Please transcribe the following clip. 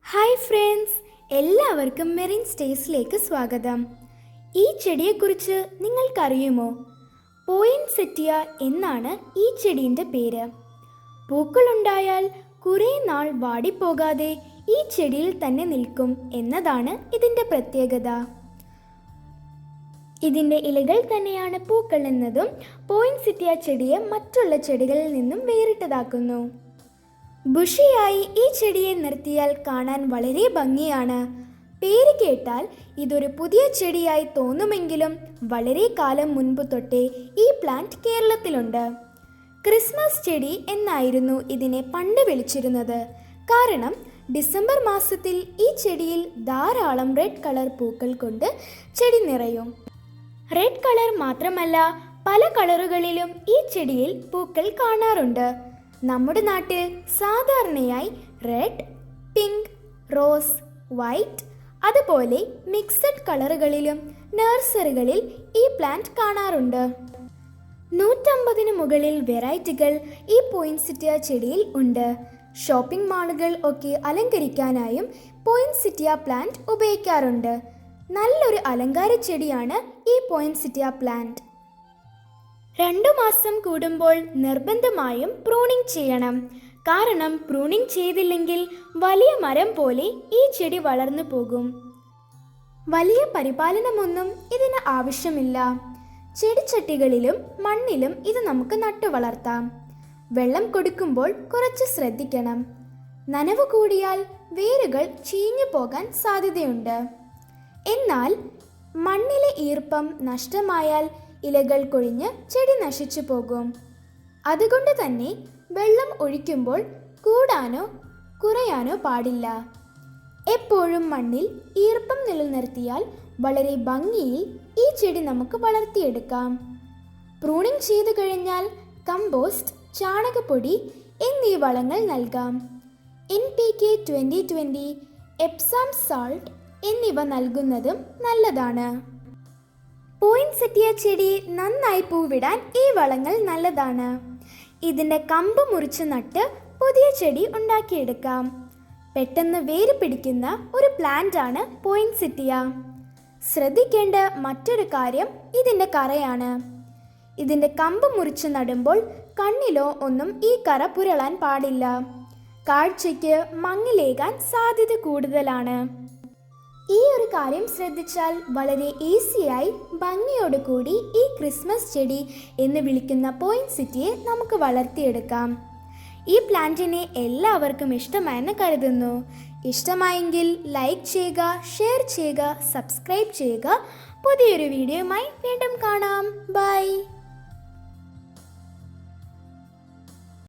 Hi friends, എല്ലാവർക്കും മെറിൻസ് ടേസ്റ്റിലേക്ക് സ്വാഗതം. ഈ ചെടിയെക്കുറിച്ച് നിങ്ങൾക്കറിയുമോ? പോയിൻസെറ്റിയ എന്നാണ് ഈ ചെടീൻ്റെ പേര്. പൂക്കളുണ്ടായാൽ കുറേ നാൾ വാടിപ്പോകാതെ ഈ ചെടിയിൽ തന്നെ നിൽക്കും എന്നതാണ് ഇതിൻ്റെ പ്രത്യേകത. ഇതിൻ്റെ ഇലകൾ തന്നെയാണ് പൂക്കൾ എന്നതും പോയിൻസെറ്റിയ ചെടിയെ മറ്റുള്ള ചെടികളിൽ നിന്നും വേറിട്ടതാക്കുന്നു. ബുഷിയായി ഈ ചെടിയെ നിർത്തിയാൽ കാണാൻ വളരെ ഭംഗിയാണ്. പേര് കേട്ടാൽ ഇതൊരു പുതിയ ചെടിയായി തോന്നുമെങ്കിലും വളരെ കാലം മുൻപ് തൊട്ടേ ഈ പ്ലാന്റ് കേരളത്തിലുണ്ട്. ക്രിസ്മസ് ചെടി എന്നായിരുന്നു ഇതിനെ പണ്ട് വിളിച്ചിരുന്നത്. കാരണം ഡിസംബർ മാസത്തിൽ ഈ ചെടിയിൽ ധാരാളം റെഡ് കളർ പൂക്കൾ കൊണ്ട് ചെടി നിറയും. റെഡ് കളർ മാത്രമല്ല, പല കളറുകളിലും ഈ ചെടിയിൽ പൂക്കൾ കാണാറുണ്ട്. നമ്മുടെ നാട്ടിൽ സാധാരണയായി റെഡ്, പിങ്ക്, റോസ്, വൈറ്റ് അതുപോലെ മിക്സഡ് കളറുകളിലും നഴ്സറികളിൽ ഈ പ്ലാന്റ് കാണാറുണ്ട്. 150 മുകളിൽ വെറൈറ്റികൾ ഈ പോയിൻസെറ്റിയ ചെടിയിൽ ഉണ്ട്. ഷോപ്പിംഗ് മാളുകൾ ഒക്കെ അലങ്കരിക്കാനായും പോയിൻസെറ്റിയ പ്ലാന്റ് ഉപയോഗിക്കാറുണ്ട്. നല്ലൊരു അലങ്കാര ചെടിയാണ് ഈ പോയിൻസെറ്റിയ പ്ലാന്റ്. 2 മാസം കൂടുമ്പോൾ നിർബന്ധമായും പ്രൂണിംഗ് ചെയ്യണം. കാരണം പ്രൂണിംഗ് ചെയ്തില്ലെങ്കിൽ വലിയ മരം പോലെ ഈ ചെടി വളർന്നു പോകും. വലിയ പരിപാലനമൊന്നും ഇതിന് ആവശ്യമില്ല. ചെടിച്ചട്ടികളിലും മണ്ണിലും ഇത് നമുക്ക് നട്ടു വളർത്താം. വെള്ളം കൊടുക്കുമ്പോൾ കുറച്ച് ശ്രദ്ധിക്കണം. നനവ് കൂടിയാൽ വേരുകൾ ചീഞ്ഞു പോകാൻ സാധ്യതയുണ്ട്. എന്നാൽ മണ്ണിലെ ഈർപ്പം നഷ്ടമായാൽ ഇലകൾ കൊഴിഞ്ഞ് ചെടി നശിച്ചു പോകും. അതുകൊണ്ട് തന്നെ വെള്ളം ഒഴിക്കുമ്പോൾ കൂടാനോ കുറയാനോ പാടില്ല. എപ്പോഴും മണ്ണിൽ ഈർപ്പം നിലനിർത്തിയാൽ വളരെ ഭംഗിയിൽ ഈ ചെടി നമുക്ക് വളർത്തിയെടുക്കാം. പ്രൂണിംഗ് ചെയ്തു കഴിഞ്ഞാൽ കമ്പോസ്റ്റ്, ചാണകപ്പൊടി എന്നീ വളങ്ങൾ നൽകാം. NPK 2020, എപ്സം സാൾട്ട് എന്നിവ നൽകുന്നതും നല്ലതാണ്. പോയിൻസെറ്റിയ ചെടി നന്നായി പൂവിടാൻ ഈ വളങ്ങൾ നല്ലതാണ്. ഇതിൻ്റെ കമ്പ് മുറിച്ച് നട്ട് പുതിയ ചെടി ഉണ്ടാക്കിയെടുക്കാം. പെട്ടെന്ന് വേര് പിടിക്കുന്ന ഒരു പ്ലാന്റ് ആണ് പോയിൻസെറ്റിയ. ശ്രദ്ധിക്കേണ്ട മറ്റൊരു കാര്യം ഇതിൻ്റെ കറയാണ്. ഇതിൻ്റെ കമ്പ് മുറിച്ച് നടുമ്പോൾ കണ്ണിലോ ഒന്നും ഈ കറ പുരളാൻ പാടില്ല. കാഴ്ചയ്ക്ക് മങ്ങിലേകാൻ സാധ്യത കൂടുതലാണ്. ഈ ഒരു കാര്യം ശ്രദ്ധിച്ചാൽ വളരെ ഈസിയായി ഭംഗിയോട് കൂടി ഈ ക്രിസ്മസ് ചെടി എന്ന് വിളിക്കുന്ന പോയിൻസെറ്റിയെ നമുക്ക് വളർത്തിയെടുക്കാം. ഈ പ്ലാന്റിനെ എല്ലാവർക്കും ഇഷ്ടമായെന്ന് കരുതുന്നു. ഇഷ്ടമായെങ്കിൽ ലൈക്ക് ചെയ്യുക, ഷെയർ ചെയ്യുക, സബ്സ്ക്രൈബ് ചെയ്യുക. പുതിയൊരു വീഡിയോയുമായി വീണ്ടും കാണാം. ബൈ.